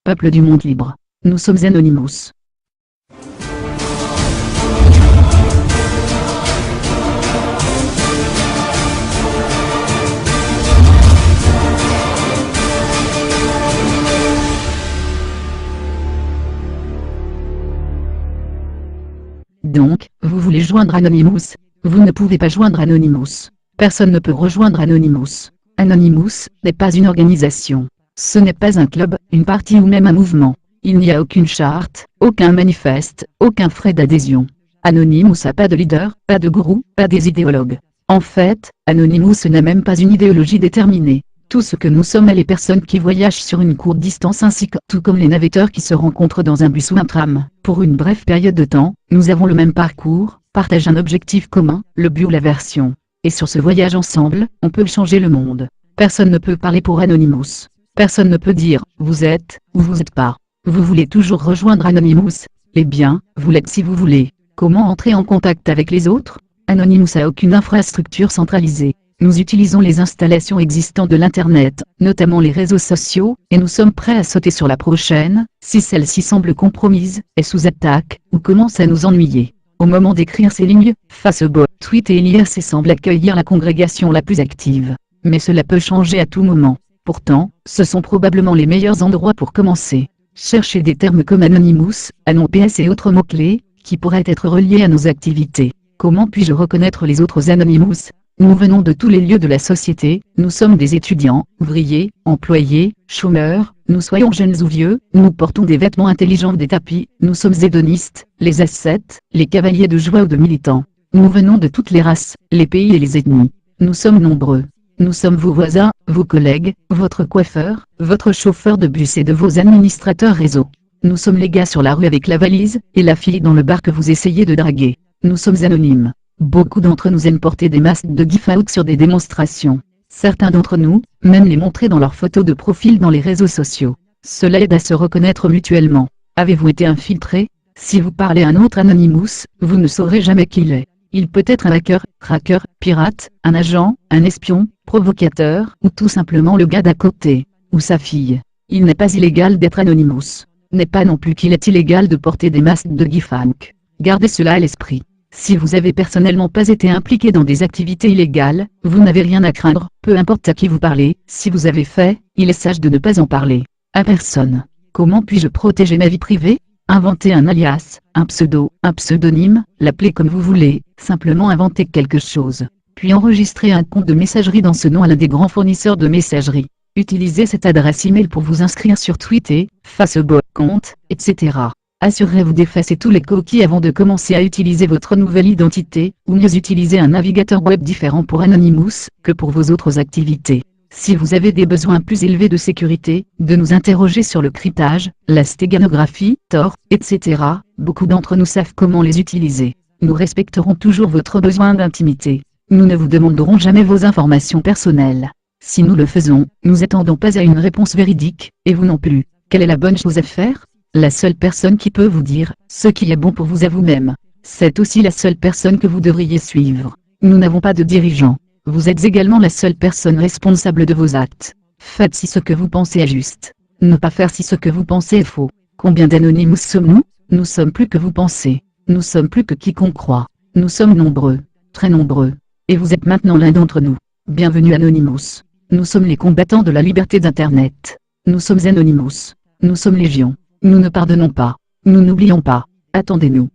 peuple du monde libre. Nous sommes Anonymous. Donc, vous voulez joindre Anonymous? Vous ne pouvez pas joindre Anonymous. Personne ne peut rejoindre Anonymous. Anonymous n'est pas une organisation. Ce n'est pas un club, une partie ou même un mouvement. Il n'y a aucune charte, aucun manifeste, aucun frais d'adhésion. Anonymous n'a pas de leader, pas de gourou, pas des idéologues. En fait, Anonymous n'a même pas une idéologie déterminée. Tout ce que nous sommes est les personnes qui voyagent sur une courte distance ainsi que tout comme les navetteurs qui se rencontrent dans un bus ou un tram. Pour une brève période de temps, nous avons le même parcours, partagent un objectif commun, le but ou l'aversion. Et sur ce voyage ensemble, on peut changer le monde. Personne ne peut parler pour Anonymous. Personne ne peut dire « vous êtes » ou « vous n'êtes pas ». Vous voulez toujours rejoindre Anonymous? Eh bien, vous l'êtes si vous voulez. Comment entrer en contact avec les autres? Anonymous n'a aucune infrastructure centralisée. Nous utilisons les installations existantes de l'Internet, notamment les réseaux sociaux, et nous sommes prêts à sauter sur la prochaine, si celle-ci semble compromise, est sous attaque, ou commence à nous ennuyer. Au moment d'écrire ces lignes, Facebook, Twitter et l'IRC semblent accueillir la congrégation la plus active. Mais cela peut changer à tout moment. Pourtant, ce sont probablement les meilleurs endroits pour commencer. Cherchez des termes comme Anonymous, AnonPS et autres mots-clés, qui pourraient être reliés à nos activités. Comment puis-je reconnaître les autres Anonymous? Nous venons de tous les lieux de la société, nous sommes des étudiants, ouvriers, employés, chômeurs, nous soyons jeunes ou vieux, nous portons des vêtements intelligents des tapis, nous sommes hédonistes, les ascètes, les cavaliers de joie ou de militants. Nous venons de toutes les races, les pays et les ethnies. Nous sommes nombreux. Nous sommes vos voisins, vos collègues, votre coiffeur, votre chauffeur de bus et de vos administrateurs réseau. Nous sommes les gars sur la rue avec la valise, et la fille dans le bar que vous essayez de draguer. Nous sommes anonymes. Beaucoup d'entre nous aiment porter des masques de give-out sur des démonstrations. Certains d'entre nous, même les montrer dans leurs photos de profil dans les réseaux sociaux. Cela aide à se reconnaître mutuellement. Avez-vous été infiltré? Si vous parlez à un autre Anonymous, vous ne saurez jamais qui il est. Il peut être un hacker, cracker, pirate, un agent, un espion, provocateur, ou tout simplement le gars d'à côté, ou sa fille. Il n'est pas illégal d'être Anonymous. N'est pas non plus qu'il est illégal de porter des masques de give-out. Gardez cela à l'esprit. Si vous avez personnellement pas été impliqué dans des activités illégales, vous n'avez rien à craindre, peu importe à qui vous parlez. Si vous avez fait, il est sage de ne pas en parler. À personne. Comment puis-je protéger ma vie privée? Inventez un alias, un pseudo, un pseudonyme, l'appelez comme vous voulez, simplement inventez quelque chose. Puis enregistrez un compte de messagerie dans ce nom à l'un des grands fournisseurs de messagerie. Utilisez cette adresse email pour vous inscrire sur Twitter, Facebook, compte, etc. Assurez-vous d'effacer tous les cookies avant de commencer à utiliser votre nouvelle identité, ou mieux utilisez un navigateur web différent pour Anonymous, que pour vos autres activités. Si vous avez des besoins plus élevés de sécurité, de nous interroger sur le cryptage, la stéganographie, Tor, etc., beaucoup d'entre nous savent comment les utiliser. Nous respecterons toujours votre besoin d'intimité. Nous ne vous demanderons jamais vos informations personnelles. Si nous le faisons, nous attendons pas à une réponse véridique, et vous non plus. Quelle est la bonne chose à faire? La seule personne qui peut vous dire ce qui est bon pour vous à vous-même. C'est aussi la seule personne que vous devriez suivre. Nous n'avons pas de dirigeant. Vous êtes également la seule personne responsable de vos actes. Faites si ce que vous pensez est juste. Ne pas faire si ce que vous pensez est faux. Combien d'Anonymous sommes-nous? Nous sommes plus que vous pensez. Nous sommes plus que quiconque croit. Nous sommes nombreux. Très nombreux. Et vous êtes maintenant l'un d'entre nous. Bienvenue Anonymous. Nous sommes les combattants de la liberté d'Internet. Nous sommes Anonymous. Nous sommes légion. Nous ne pardonnons pas. Nous n'oublions pas. Attendez-nous.